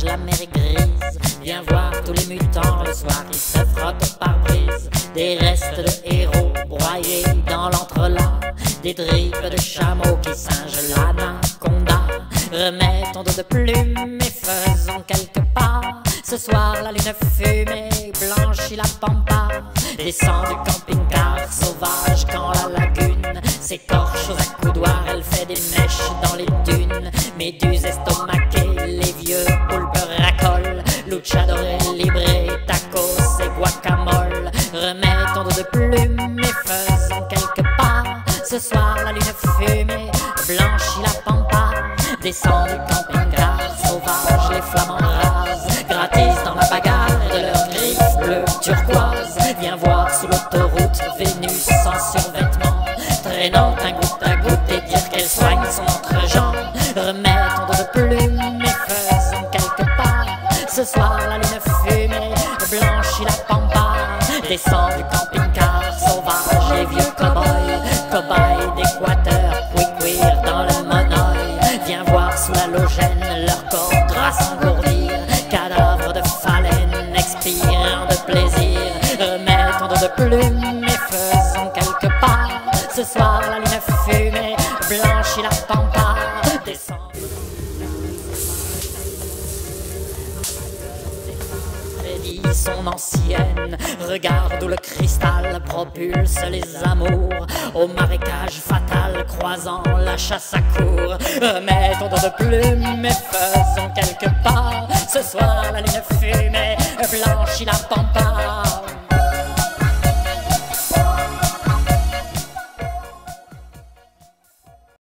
La mer est grise, viens voir tous les mutants le soir qui se frottent au pare-brise. Des restes de héros broyés dans l'entrelac, des drippes de chameaux qui singent l'anaconda. Remets ton dos de plume et faisons quelques pas. Ce soir la lune fumée blanchit la pampa. Descend du camping-car sauvage quand la lagune s'écorche aux accoudoirs. Elle fait des mèches dans les dunes, méduses estomaquées, les vieux poulpes racolent. Luchador, libre, tacos et guacamole. Remets ton dos de plume et faisons quelques pas. Ce soir la lune fumée blanchit la pampa. Descend du camping-car sauvage, les flamants rasent gratis dans la bagarre de leurs griffes bleues turquoise. Viens voir sous l'autoroute Vénus sans survêtement, traînant un goutte à goutte et dire qu'elle soigne son entre-jambe. Remets ton dos de plume et faisons quelques pas. Ce soir la lune fumée blanchit la pampa. Descend du camping-car sauvage, les vieux cow-boys d'Équateur, quick-queer dans le monoï. Viens voir sous l'halogène leur corps gras s'engourdir, cadavres de phalène expirant de plaisir. Remets ton dos de plume et faisons quelques pas. Ce soir la lune fumée blanchit la pampa. Descend son ancienne, regarde où le cristal propulse les amours au marécage fatal croisant la chasse à cour. Remets ton dos de plume et faisons quelques pas. Ce soir la lune fumée blanchit la pampa.